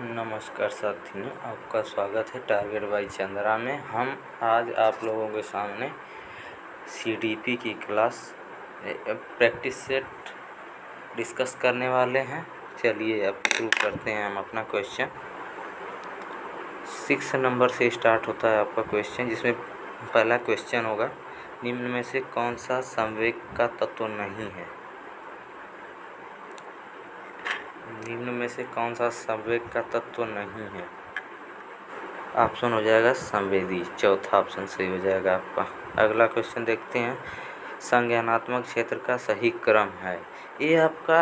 नमस्कार साथियों, आपका स्वागत है टारगेट बाय चंद्रा में। हम आज आप लोगों के सामने सीडीपी की क्लास प्रैक्टिस सेट डिस्कस करने वाले हैं। चलिए अब शुरू करते हैं हम अपना क्वेश्चन। 6 नंबर से स्टार्ट होता है आपका क्वेश्चन, जिसमें पहला क्वेश्चन होगा, निम्न में से कौन सा संवेग का तत्व नहीं है। निम्न में से कौन सा संवेग का तत्व नहीं है। ऑप्शन हो जाएगा संवेदी, चौथा ऑप्शन सही हो जाएगा आपका। अगला क्वेश्चन देखते हैं, संज्ञानात्मक क्षेत्र का सही क्रम है। ये आपका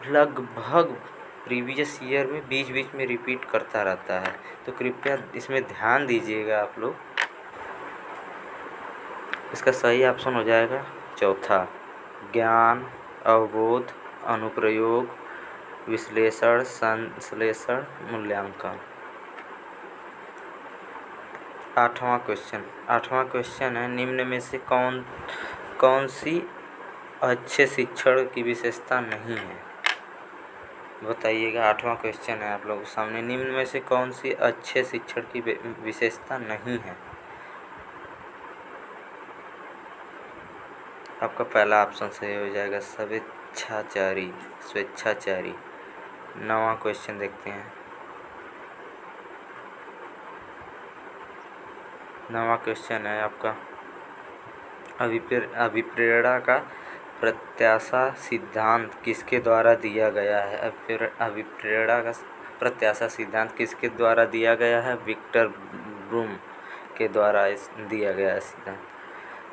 लगभग प्रीवियस ईयर में बीच बीच में रिपीट करता रहता है, तो कृपया इसमें ध्यान दीजिएगा आप लोग। इसका सही ऑप्शन हो जाएगा चौथा, ज्ञान, अवबोध, अनुप्रयोग, विश्लेषण, संश्लेषण, मूल्यांकन। आठवां क्वेश्चन है, निम्न में से कौन सी अच्छे शिक्षण की विशेषता नहीं है। बताइएगा, आठवां क्वेश्चन है आप लोगों के सामने, निम्न में से कौन सी अच्छे शिक्षण की विशेषता नहीं है। आपका पहला ऑप्शन सही हो जाएगा स्वेच्छाचारी। नौवां क्वेश्चन देखते हैं। नौवां क्वेश्चन है आपका, अभिप्रेरणा का प्रत्याशा सिद्धांत किसके द्वारा दिया गया है। अभिप्रेरणा का प्रत्याशा सिद्धांत किसके द्वारा दिया गया है। विक्टर ब्रूम के द्वारा दिया गया है सिद्धांत।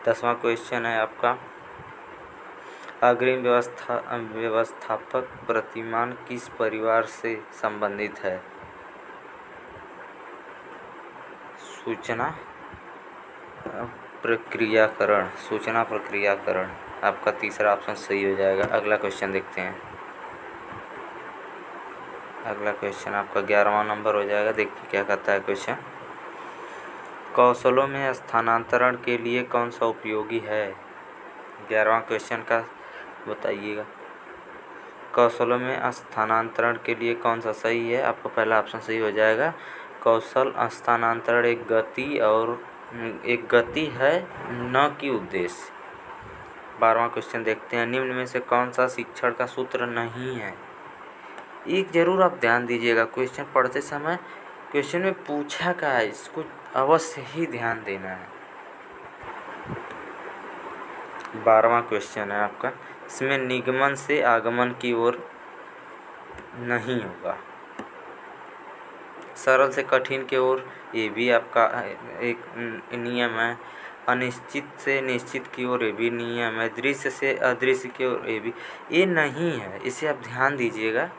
10वां क्वेश्चन है आपका, अग्रिम व्यवस्थापक प्रतिमान किस परिवार से संबंधित है। सूचना प्रक्रियाकरण। आपका तीसरा ऑप्शन सही हो जाएगा। अगला क्वेश्चन देखते हैं। अगला क्वेश्चन आपका 11वां नंबर हो जाएगा। देखिए क्या कहता है क्वेश्चन, कौशलों में स्थानांतरण के लिए कौन सा उपयोगी है। 11वां क्वेश्चन का बताइएगा, कौशलों में स्थानांतरण के लिए कौन सा सही है। आपका पहला ऑप्शन सही हो जाएगा, कौशल स्थानांतरण एक गति है, न कि उद्देश्य। 12वां क्वेश्चन देखते हैं, निम्न में से कौन सा शिक्षण का सूत्र नहीं है। एक जरूर आप ध्यान दीजिएगा, क्वेश्चन पढ़ते समय क्वेश्चन में पूछा क्या है, इसको अवश्य ही ध्यान देना है। 12वां क्वेश्चन है आपका, इसमें निगमन से आगमन की ओर नहीं होगा, सरल से कठिन की ओर, ये भी आपका एक नियम है। अनिश्चित से निश्चित की ओर, ये भी नियम है। दृश्य से अदृश्य की ओर, ये नहीं है। इसे आप ध्यान दीजिएगा,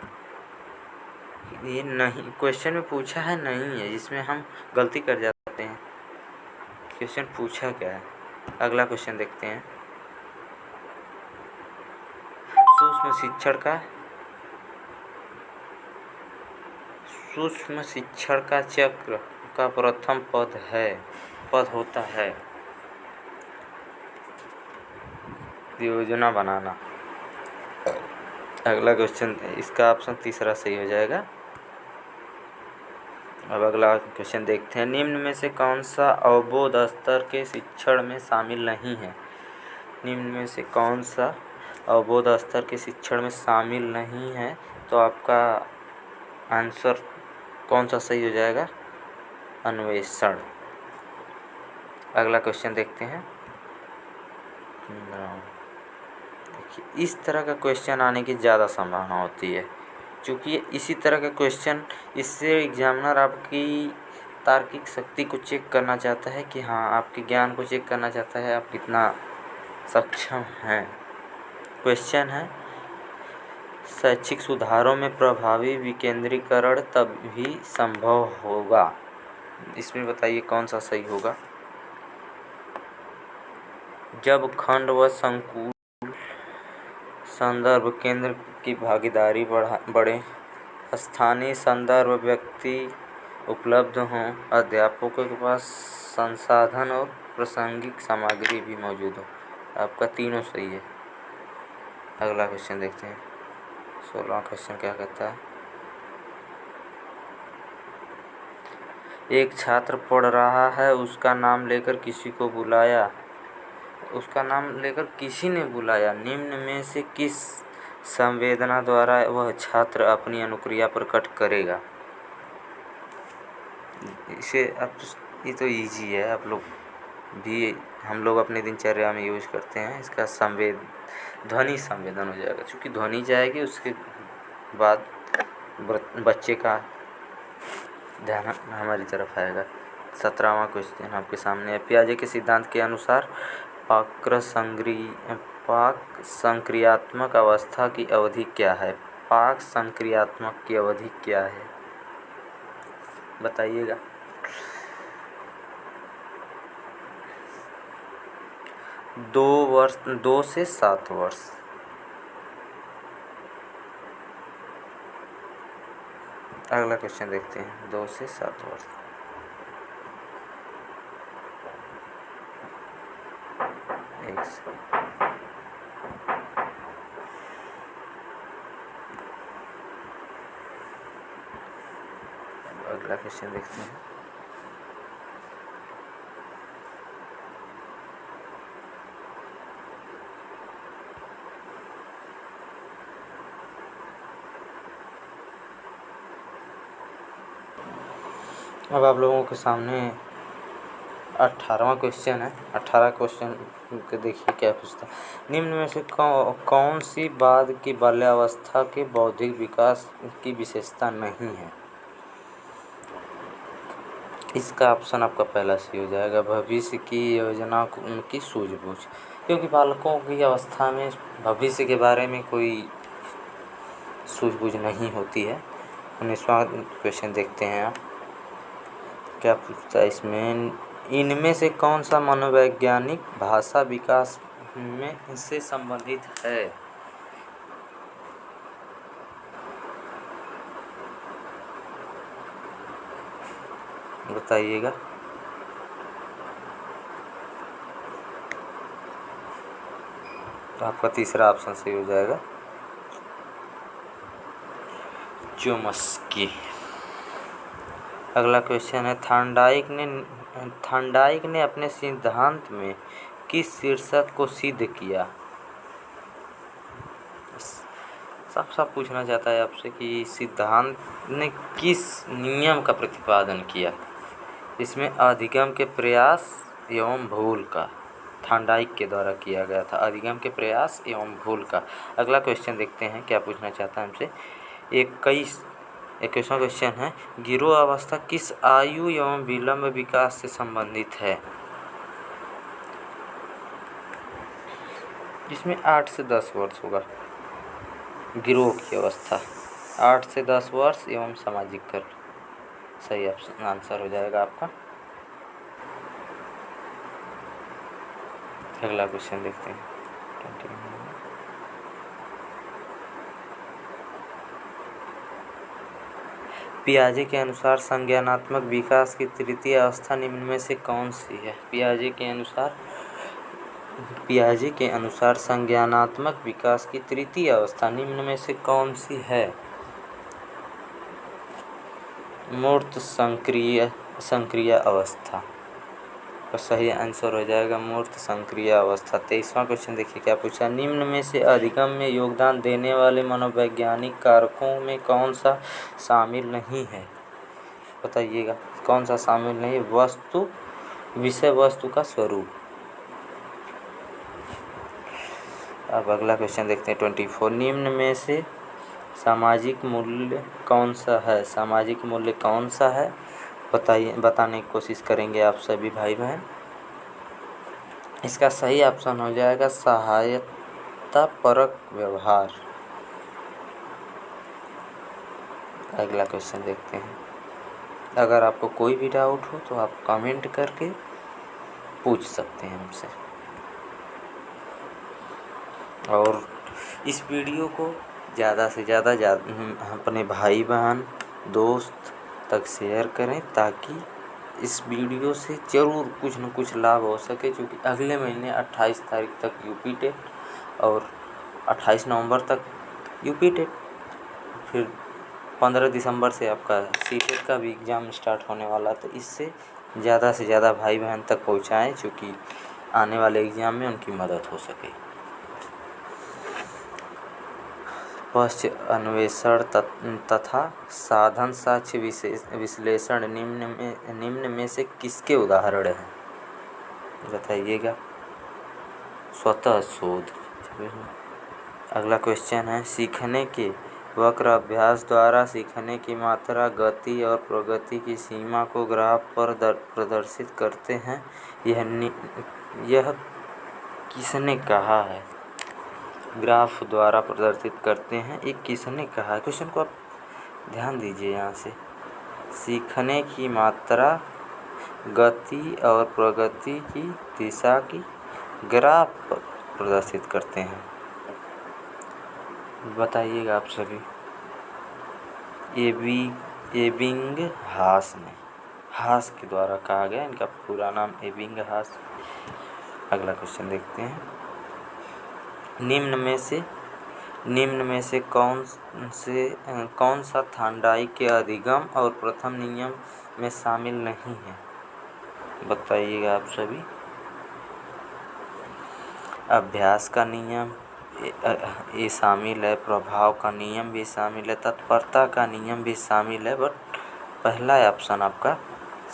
ये नहीं, क्वेश्चन में पूछा है नहीं है, जिसमें हम गलती कर जाते हैं। क्वेश्चन पूछा क्या है। अगला क्वेश्चन देखते हैं, सूक्ष्म शिक्षण का चक्र का प्रथम पद होता है योजना बनाना। अगला क्वेश्चन, इसका ऑप्शन तीसरा सही हो जाएगा। अब अगला क्वेश्चन देखते हैं, निम्न में से कौन सा अवबोध स्तर के शिक्षण में शामिल नहीं है। निम्न में से कौन सा अवबोध स्तर के शिक्षण में शामिल नहीं है, तो आपका आंसर कौन सा सही हो जाएगा, अन्वेषण। अगला क्वेश्चन देखते हैं। देखिए, इस तरह का क्वेश्चन आने की ज़्यादा संभावना होती है, क्योंकि इसी तरह का क्वेश्चन, इससे एग्जामिनर आपकी तार्किक शक्ति को चेक करना चाहता है कि हाँ, आपके ज्ञान को चेक करना चाहता है, आप कितना सक्षम हैं। क्वेश्चन है, शैक्षिक सुधारों में प्रभावी विकेंद्रीकरण तभी संभव होगा। इसमें बताइए कौन सा सही होगा, जब खंड व संकुल संदर्भ केंद्र की भागीदारी बढ़े, स्थानीय संदर्भ व्यक्ति उपलब्ध हों, अध्यापकों के पास संसाधन और प्रासंगिक सामग्री भी मौजूद हो। आपका तीनों सही है। अगला क्वेश्चन देखते हैं। 16वां क्वेश्चन क्या कहता है, एक छात्र पढ़ रहा है, उसका नाम लेकर किसी ने बुलाया। निम्न में से किस संवेदना द्वारा वह छात्र अपनी अनुक्रिया प्रकट करेगा? इसे ये तो इजी है, आप लोग भी, हम लोग अपने दिनचर्या में यूज करते हैं। इसका ध्वनि संवेदन हो जाएगा, क्योंकि ध्वनि जाएगी उसके बाद बच्चे का ध्यान हमारी तरफ आएगा। 17वां क्वेश्चन आपके सामने है। पियाजे के सिद्धांत के अनुसार पाक संक्रियात्मक अवस्था की अवधि क्या है? पाक संक्रियात्मक की अवधि क्या है, बताइएगा। दो से 7 वर्ष। अगला क्वेश्चन देखते हैं। 2 से 7 वर्ष। अगला क्वेश्चन देखते हैं। अब आप लोगों के सामने 18वां क्वेश्चन है। 18 क्वेश्चन के देखिए क्या पूछता है। निम्न में से कौन सी बाद की बाल्यावस्था के बौद्धिक विकास की विशेषता नहीं है? इसका ऑप्शन आपका पहला सही हो जाएगा। भविष्य की योजना उनकी सूझबूझ, क्योंकि बालकों की अवस्था में भविष्य के बारे में कोई सूझबूझ नहीं होती है। 19वां क्वेश्चन देखते हैं आप क्या पूछता है इसमें। इनमें से कौन सा मनोवैज्ञानिक भाषा विकास में इससे संबंधित है? बताइएगा। तो आपका तीसरा ऑप्शन सही हो जाएगा, चोम्स्की। अगला क्वेश्चन है। थॉर्नडाइक ने अपने सिद्धांत में किस शीर्षक को सिद्ध किया? साफ साफ पूछना चाहता है आपसे कि सिद्धांत ने किस नियम का प्रतिपादन किया? इसमें अधिगम के प्रयास एवं भूल का थॉर्नडाइक के द्वारा किया गया था। अधिगम के प्रयास एवं भूल का। अगला क्वेश्चन देखते हैं क्या पूछना चाहता है हमसे। 21वां क्वेश्चन है। गिरोह अवस्था किस आयु एवं विलंब विकास से संबंधित है? जिसमें 8 से 10 वर्ष होगा गिरोह की अवस्था। 8 से 10 वर्ष एवं सामाजिक कर सही आंसर हो जाएगा आपका। अगला क्वेश्चन देखते हैं। पियाजे के अनुसार संज्ञानात्मक विकास की तृतीय अवस्था निम्न में से कौन सी है? पियाजे के अनुसार संज्ञानात्मक विकास की तृतीय अवस्था निम्न में से कौन सी है? मूर्त संक्रिय अवस्था का सही आंसर हो जाएगा मूर्त संक्रिय अवस्था। 23वां क्वेश्चन देखिए क्या पूछा। निम्न में से अधिगम में योगदान देने वाले मनोवैज्ञानिक कारकों में कौन सा शामिल नहीं है? बताइएगा कौन सा शामिल नहीं? विषय वस्तु का स्वरूप। अब अगला क्वेश्चन देखते हैं 24। निम्न में से सामाजिक मूल्य कौन सा है? सामाजिक मूल्य कौन सा है बताने की कोशिश करेंगे आप सभी भाई बहन। इसका सही ऑप्शन हो जाएगा सहायता परक व्यवहार। अगला क्वेश्चन देखते हैं। अगर आपको कोई भी डाउट हो तो आप कमेंट करके पूछ सकते हैं हमसे। और इस वीडियो को ज़्यादा से ज़्यादा अपने भाई बहन दोस्त तक शेयर करें, ताकि इस वीडियो से ज़रूर कुछ न कुछ लाभ हो सके। क्योंकि अगले महीने 28 तारीख तक यूपी टेट और 28 नवंबर तक यूपी टेट, फिर 15 दिसंबर से आपका सीटेट का भी एग्ज़ाम स्टार्ट होने वाला, तो इससे ज़्यादा से ज़्यादा भाई बहन तक पहुँचाएँ, चूँकि आने वाले एग्ज़ाम में उनकी मदद हो सके। पश्च अन्वेषण तथा साधन साक्ष्य विश्लेषण निम्न में से किसके उदाहरण हैं? बताइएगा। स्वतः शोध। अगला क्वेश्चन है, सीखने के वक्र अभ्यास द्वारा सीखने की मात्रा, गति और प्रगति की सीमा को ग्राफ पर प्रदर्शित करते हैं। यह किसने कहा है? ग्राफ द्वारा प्रदर्शित करते हैं, ये किसने कहा है? क्वेश्चन को आप ध्यान दीजिए। यहाँ से सीखने की मात्रा, गति और प्रगति की दिशा की ग्राफ पर प्रदर्शित करते हैं। बताइएगा आप सभी। एबिंगहास ने, हास के द्वारा कहा गया, इनका पूरा नाम एबिंगहास। अगला क्वेश्चन देखते हैं। निम्न में से कौन सा थांडाई के अधिगम और प्रथम नियम में शामिल नहीं है? बताइएगा आप सभी। अभ्यास का नियम ये शामिल है, प्रभाव का नियम भी शामिल है, तत्परता का नियम भी शामिल है, बट पहला ऑप्शन आपका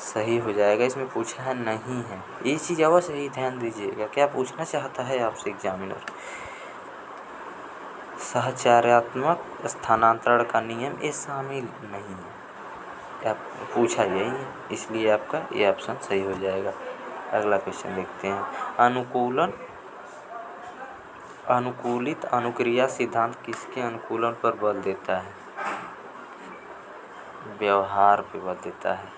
सही हो जाएगा। इसमें पूछा है नहीं है, ये चीज़ अवश्य ही ध्यान दीजिएगा। क्या पूछना चाहता है आपसे एग्जामिनर? सहचार्यात्मक स्थानांतरण का नियम ये शामिल नहीं है, आप पूछा यही है, इसलिए आपका ये ऑप्शन सही हो जाएगा। अगला क्वेश्चन देखते हैं। अनुकूलित अनुक्रिया सिद्धांत किसके अनुकूलन पर बल देता है? व्यवहार पे बल देता है।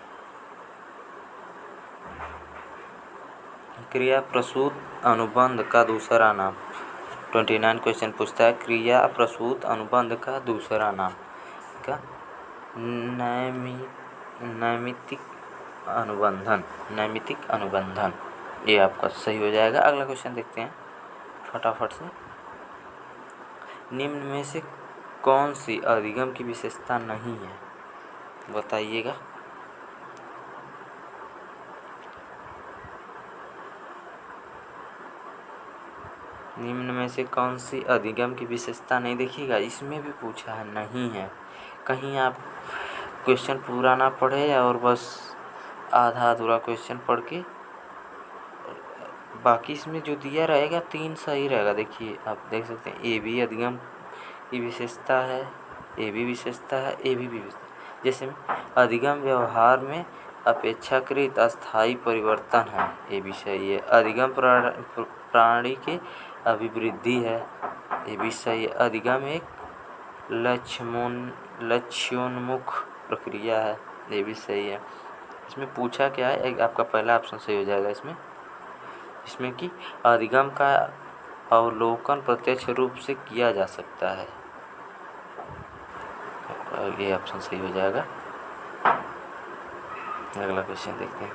क्रिया प्रसूत अनुबंध का दूसरा नाम। 29 क्वेश्चन पूछता है, क्रिया प्रसूत अनुबंध का दूसरा नाम का नैमित्तिक अनुबंधन। ये आपका सही हो जाएगा। अगला क्वेश्चन देखते हैं फटाफट से। निम्न में से कौन सी अधिगम की विशेषता नहीं है? बताइएगा। निम्न में से कौन सी अधिगम की विशेषता नहीं? देखिएगा, इसमें भी पूछा है नहीं है। कहीं आप क्वेश्चन पूरा ना पढ़े और बस आधा अधूरा क्वेश्चन पढ़ के बाकी इसमें जो दिया रहेगा 3 सही रहेगा। देखिए, आप देख सकते हैं, ए भी अधिगम की विशेषता है, ए भी विशेषता है, ए भी विशेषता। जैसे अधिगम व्यवहार में अपेक्षाकृत अस्थायी परिवर्तन है, ये भी सही है। अधिगम प्राणी के अभिवृद्धि है, ये भी सही है। अधिगम एक लक्ष्योन्मुख प्रक्रिया है, ये भी सही है। इसमें पूछा क्या है? एक आपका पहला ऑप्शन सही हो जाएगा। इसमें कि अधिगम का अवलोकन प्रत्यक्ष रूप से किया जा सकता है, ये ऑप्शन सही हो जाएगा। अगला क्वेश्चन देखते हैं।